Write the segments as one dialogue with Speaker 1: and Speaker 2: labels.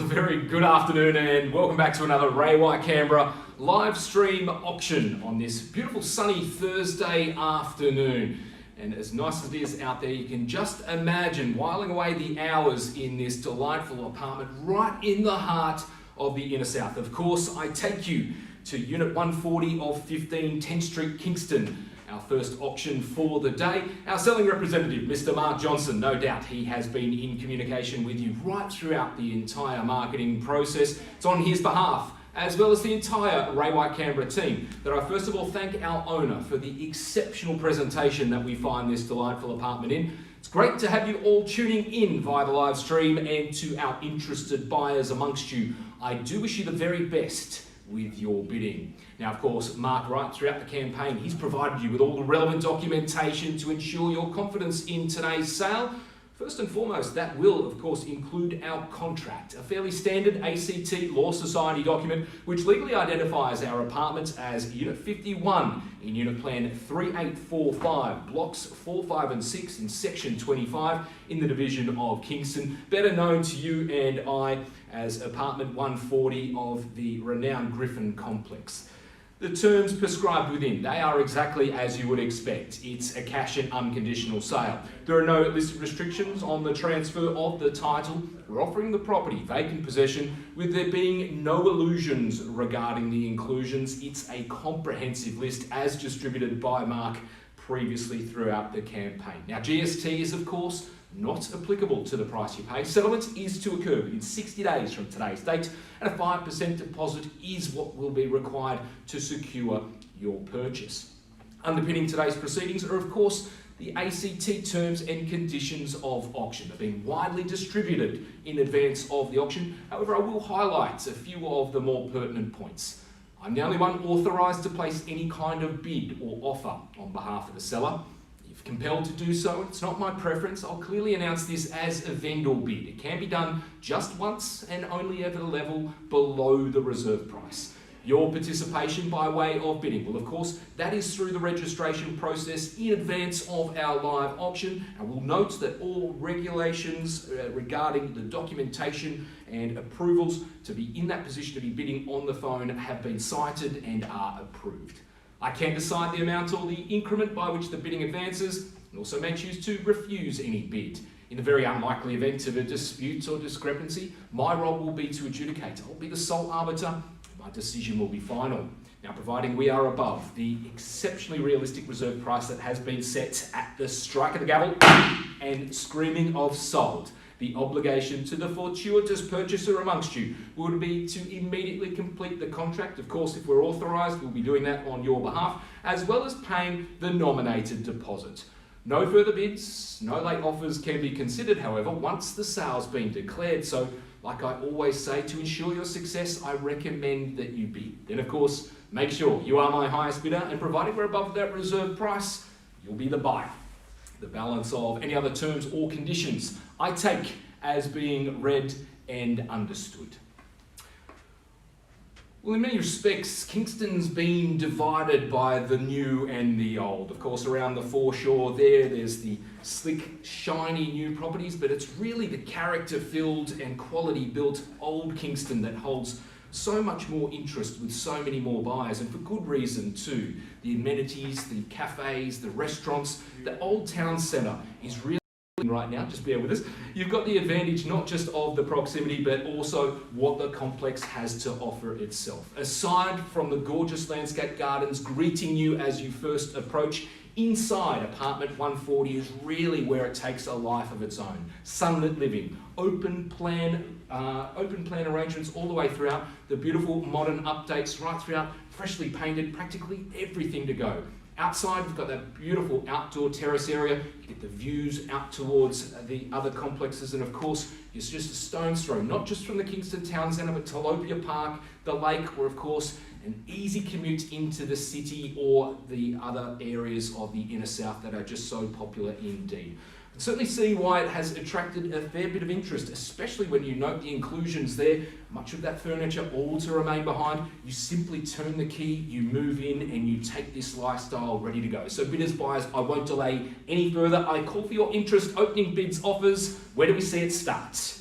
Speaker 1: Very good afternoon and welcome back to another Ray White Canberra live stream auction on this beautiful sunny Thursday afternoon. And as nice as it is out there, you can just imagine whiling away the hours in this delightful apartment right in the heart of the inner south. Of course, I take you to Unit 140 of 15 Tench Street, Kingston. Our first auction for the day. Our selling representative, Mr. Mark Johnson, no doubt he has been in communication with you right throughout the entire marketing process. It's on his behalf, as well as the entire Ray White Canberra team, that I first of all thank our owner for the exceptional presentation that we find this delightful apartment in. It's great to have you all tuning in via the live stream, and to our interested buyers amongst you, I do wish you the very best with your bidding. Now, of course, Mark, right throughout the campaign, he's provided you with all the relevant documentation to ensure your confidence in today's sale. First and foremost, that will, of course, include our contract, a fairly standard ACT Law Society document, which legally identifies our apartment as Unit 51 in Unit Plan 3845, Blocks 4, 5 and 6 in Section 25 in the division of Kingston, better known to you and I as Apartment 140 of the renowned Griffin Complex. The terms prescribed within, they are exactly as you would expect. It's a cash and unconditional sale. There are no listed restrictions on the transfer of the title. We're offering the property vacant possession with there being no illusions regarding the inclusions. It's a comprehensive list as distributed by Mark previously throughout the campaign. Now, GST is, of course, not applicable to the price you pay. Settlement is to occur within 60 days from today's date, and a 5% deposit is what will be required to secure your purchase. Underpinning today's proceedings are, of course, the ACT terms and conditions of auction. They've been widely distributed in advance of the auction. However, I will highlight a few of the more pertinent points. I'm the only one authorised to place any kind of bid or offer on behalf of the seller. If compelled to do so, it's not my preference. I'll clearly announce this as a vendor bid. It can be done just once and only at a level below the reserve price. Your participation by way of bidding, well, of course, that is through the registration process in advance of our live auction. And we'll note that all regulations regarding the documentation and approvals to be in that position to be bidding on the phone have been cited and are approved. I can decide the amount or the increment by which the bidding advances, and also may choose to refuse any bid. In the very unlikely event of a dispute or discrepancy, my role will be to adjudicate. I'll be the sole arbiter. My decision will be final. Now, providing we are above the exceptionally realistic reserve price that has been set at the strike of the gavel and screaming of sold, the obligation to the fortuitous purchaser amongst you would be to immediately complete the contract. Of course, if we're authorised, we'll be doing that on your behalf, as well as paying the nominated deposit. No further bids, no late offers can be considered, however, once the sale's been declared. So, like I always say, to ensure your success, I recommend that you bid. Then, of course, make sure you are my highest bidder, and provided we're above that reserve price, you'll be the buyer. The balance of any other terms or conditions I take as being read and understood. Well, in many respects, Kingston's been divided by the new and the old. Of course, around the foreshore there's the slick, shiny new properties, but it's really the character-filled and quality-built old Kingston that holds so much more interest with so many more buyers, and for good reason too. The amenities, the cafes, the restaurants, the old town centre is really right now, just bear with us. You've got the advantage not just of the proximity, but also what the complex has to offer itself. Aside from the gorgeous landscape gardens greeting you as you first approach, Inside apartment 140 is really where it takes a life of its own. Sunlit living, open plan arrangements all the way throughout, the beautiful modern updates right throughout, freshly painted, practically everything to go. Outside, we've got that beautiful outdoor terrace area. You get the views out towards the other complexes, and of course, it's just a stone's throw, not just from the Kingston Town Centre, but Talopia Park, the lake, or of course, an easy commute into the city or the other areas of the inner south that are just so popular indeed. I can certainly see why it has attracted a fair bit of interest, especially when you note the inclusions there. Much of that furniture all to remain behind. You simply turn the key, you move in, and you take this lifestyle ready to go. So bidders, buyers, I won't delay any further. I call for your interest. Opening bids, offers. Where do we see it start?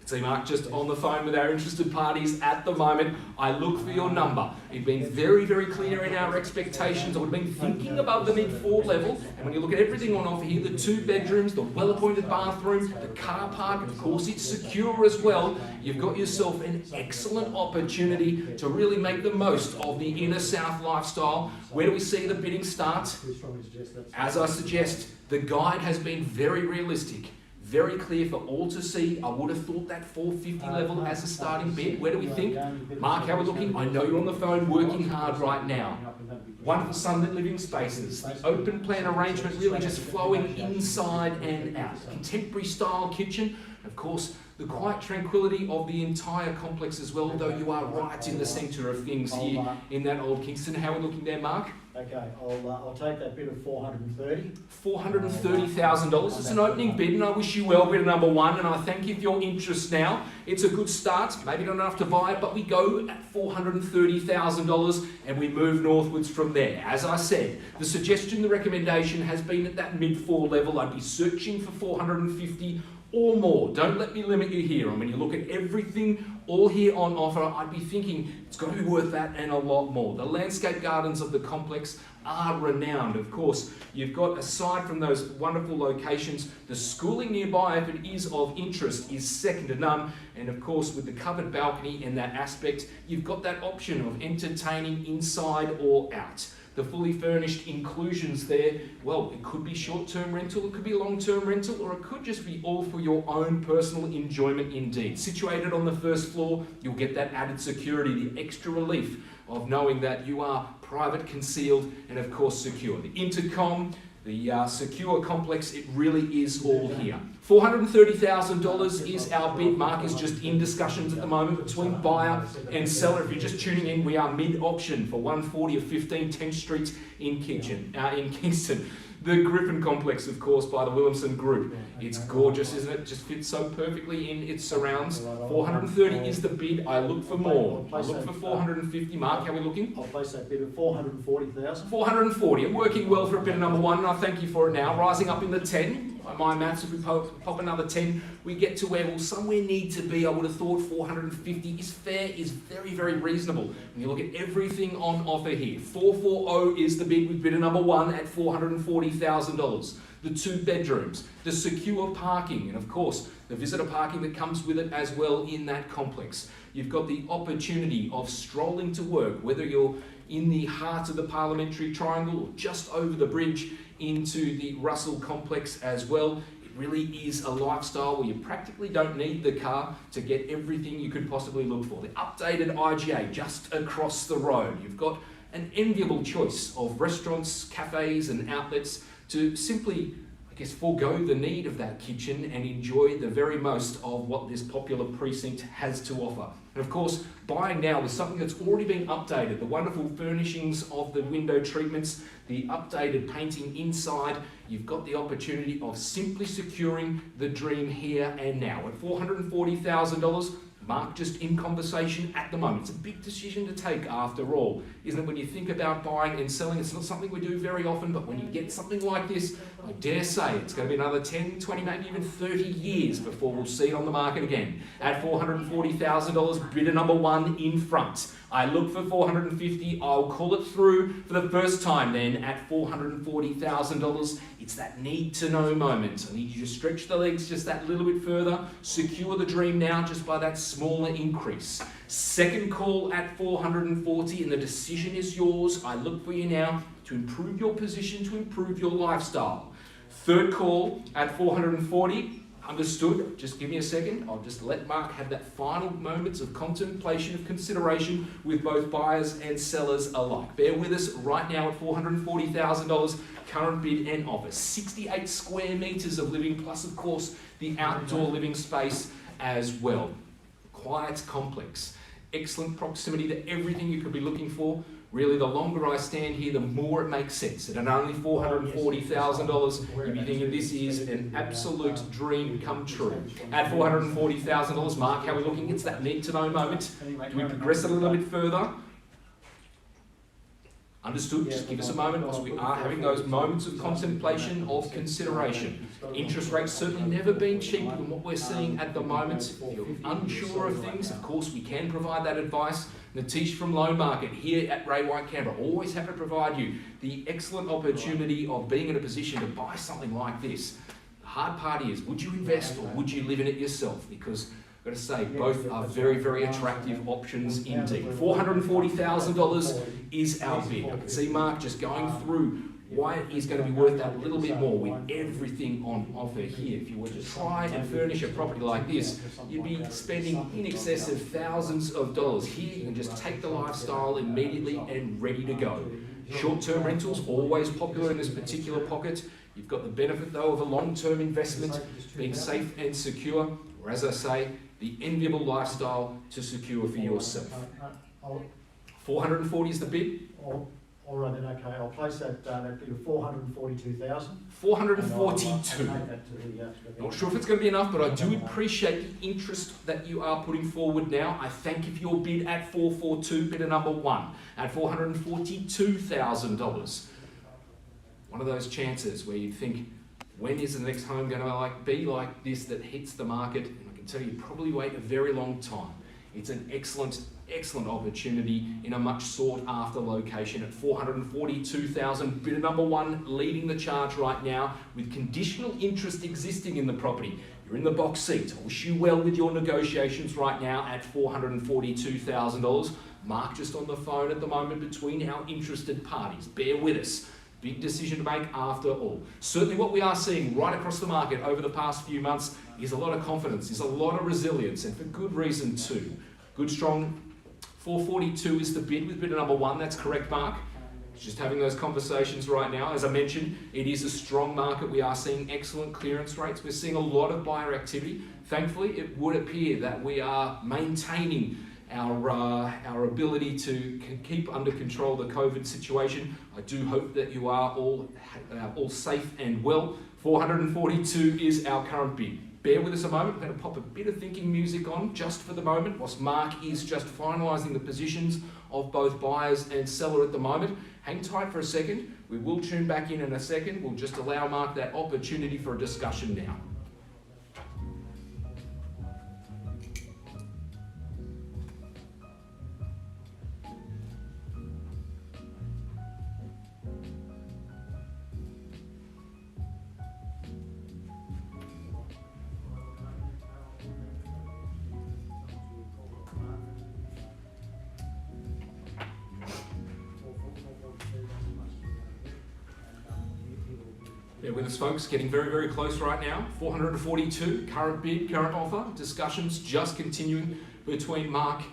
Speaker 1: See Mark just on the phone with our interested parties at the moment. I look for your number. We've been very, very clear in our expectations. I've been thinking above the mid-4 level. And when you look at everything on offer here, the 2 bedrooms, the well-appointed bathroom, the car park, of course it's secure as well. You've got yourself an excellent opportunity to really make the most of the inner south lifestyle. Where do we see the bidding start? As I suggest, the guide has been very realistic. Very clear for all to see. I would have thought that 450 level as a starting bid. Where do we think? Mark, how we're looking? I know you're on the phone working hard right now. Wonderful sunlit living spaces. The open plan arrangement really just flowing inside and out. Contemporary style kitchen. Of course, the quiet tranquility of the entire complex as well, though you are right in the centre of things here in that old Kingston. How are we looking there, Mark?
Speaker 2: Okay, I'll take that bid of $430.
Speaker 1: $430,000. It's an opening bid, and I wish you well, bidder number 1, and I thank you for your interest now. It's a good start, maybe not enough to buy it, but we go at $430,000 and we move northwards from there. As I said, the suggestion, the recommendation has been at that mid-4 level. I'd be searching for 450 or more. Don't let me limit you here. And when you look at everything all here on offer, I'd be thinking it's got to be worth that and a lot more. The landscape gardens of the complex are renowned. Of course, you've got, aside from those wonderful locations, the schooling nearby, if it is of interest, is second to none. And of course, with the covered balcony and that aspect, you've got that option of entertaining inside or out. The fully furnished inclusions there, well, it could be short-term rental, it could be long-term rental, or it could just be all for your own personal enjoyment indeed. Situated on the first floor, you'll get that added security, the extra relief of knowing that you are private, concealed, and of course secure. The intercom, the secure complex, it really is all here. $430,000 is our bid. Mark is just in discussions at the moment between buyer and seller. If you're just tuning in, we are mid-option for 140 of 15 Tench Street in Kingston. The Griffin Complex, of course, by the Williamson Group. It's gorgeous, isn't it? It just fits so perfectly in its surrounds. 430 is the bid. I look for more. I look for 450. Mark, how are we looking?
Speaker 2: I'll place that bid at 440,000.
Speaker 1: 440. I'm working well for a bidder number 1, and I thank you for it now. Rising up in the 10. By my maths, if we pop another 10, we get to where we'll somewhere need to be. I would have thought 450 is fair, is very, very reasonable. When you look at everything on offer here, 440 is the bid with bidder number 1 at $440,000. The 2 bedrooms, the secure parking, and of course, the visitor parking that comes with it as well in that complex. You've got the opportunity of strolling to work, whether you're in the heart of the Parliamentary Triangle or just over the bridge into the Russell complex as well. It really is a lifestyle where you practically don't need the car to get everything you could possibly look for. The updated IGA just across the road. You've got an enviable choice of restaurants, cafes and outlets to simply, I guess, forego the need of that kitchen and enjoy the very most of what this popular precinct has to offer. And of course, buying now with something that's already been updated, the wonderful furnishings of the window treatments, the updated painting inside, you've got the opportunity of simply securing the dream here and now. At $440,000, Mark just in conversation at the moment. It's a big decision to take after all, isn't it? When you think about buying and selling, it's not something we do very often, but when you get something like this, I dare say it's going to be another 10, 20, maybe even 30 years before we'll see it on the market again. At $440,000, bidder number 1 in front. I look for 450. I'll call it through for the first time then at $440,000. It's that need to know moment. I need you to stretch the legs just that little bit further, secure the dream now just by that smaller increase. Second call at 440, and the decision is yours. I look for you now to improve your position, to improve your lifestyle. Third call at 440. Understood. Just give me a second. I'll just let Mark have that final moments of contemplation, of consideration with both buyers and sellers alike. Bear with us right now at $440,000, current bid and offer. 68 square metres of living, plus of course the outdoor living space as well. Quiet complex. Excellent proximity to everything you could be looking for. Really, the longer I stand here, the more it makes sense. And at only $440,000, you'd be thinking this is an absolute dream come true. At $440,000, Mark, how are we looking? It's that need-to-know moment. Do we progress it a little bit further? Understood. Just give us a moment, because we are having those moments of contemplation, of consideration. Interest rates certainly never been cheaper than what we're seeing at the moment. If you're unsure of things, of course, we can provide that advice. Natish from Loan Market here at Ray White Canberra, always happy to provide you the excellent opportunity of being in a position to buy something like this. The hard part is, would you invest or would you live in it yourself? Because I've got to say, both are very, very attractive options indeed. $440,000 is our bid. I can see Mark just going through why it is going to be worth that little bit more with everything on offer here. If you were to try and furnish a property like this, you'd be spending in excess of thousands of dollars. Here, you can just take the lifestyle immediately and ready to go. Short-term rentals, always popular in this particular pocket. You've got the benefit, though, of a long-term investment, being safe and secure, or as I say, the enviable lifestyle to secure for yourself. 440 is the bid.
Speaker 2: All right then, okay, I'll place that bid of 442,000.
Speaker 1: 442. Not sure if it's going to be enough, but I do appreciate the interest that you are putting forward now. I thank you for your bid at 442, bidder number one, at $442,000. One of those chances where you think, when is the next home going to be like this that hits the market? And I can tell you, probably wait a very long time. It's an excellent opportunity in a much sought after location at 442,000. Bidder number one leading the charge right now with conditional interest existing in the property. You're in the box seat. I wish you well with your negotiations right now at $442,000. Mark just on the phone at the moment between our interested parties. Bear with us. Big decision to make after all. Certainly what we are seeing right across the market over the past few months is a lot of confidence, is a lot of resilience, and for good reason too. Good, strong 442 is the bid with bidder number one. That's correct, Mark. Just having those conversations right now. As I mentioned, it is a strong market. We are seeing excellent clearance rates. We're seeing a lot of buyer activity. Thankfully, it would appear that we are maintaining our ability to keep under control the COVID situation. I do hope that you are all safe and well. 442 is our current bid. Bear with us a moment. I'm going to pop a bit of thinking music on just for the moment, whilst Mark is just finalising the positions of both buyers and seller at the moment. Hang tight for a second. We will tune back in a second. We'll just allow Mark that opportunity for a discussion now. Bear with us, folks, getting very, very close right now. 442, current bid, current offer. Discussions just continuing between Mark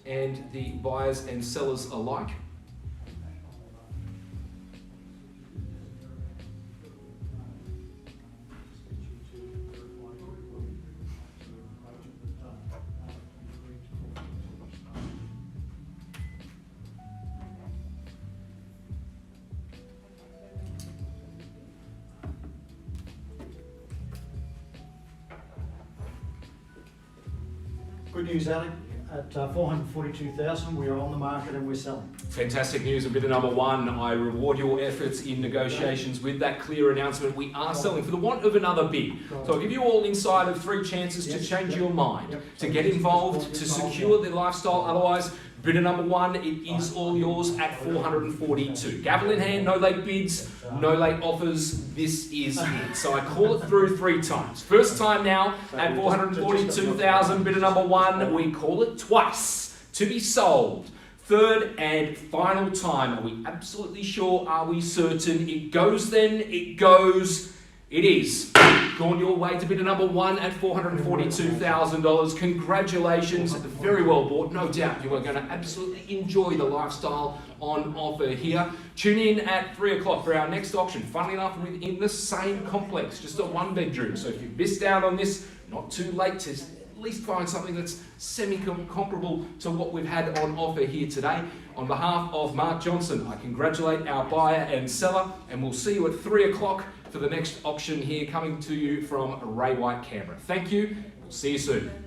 Speaker 1: and the buyers and sellers alike.
Speaker 2: Good news, Alec. At 442,000, we are on the market and we're selling.
Speaker 1: Fantastic news. Bidder number one, I reward your efforts in negotiations with that clear announcement. We are selling for the want of another bid. So I'll give you all inside of 3 chances to change your mind, to get involved, to secure the lifestyle. Otherwise, bidder number one, it is all yours at 442. Gavel in hand, no late bids, no late offers. This is it. So I call it through 3 times. First time now at 442,000, bidder number one. We call it twice. to be sold. Third and final time. Are we absolutely sure? Are we certain? It goes then. It goes. It is. Gone your way to bidder number one at $442,000. Congratulations. Very well bought. No doubt you are going to absolutely enjoy the lifestyle on offer here. Tune in at 3 o'clock for our next auction. Funnily enough, within the same complex, just a one bedroom. So if you've missed out on this, not too late to at least find something that's semi-comparable to what we've had on offer here today. On behalf of Mark Johnson, I congratulate our buyer and seller, and we'll see you at 3 o'clock for the next auction here coming to you from Ray White, Canberra. Thank you. We'll see you soon.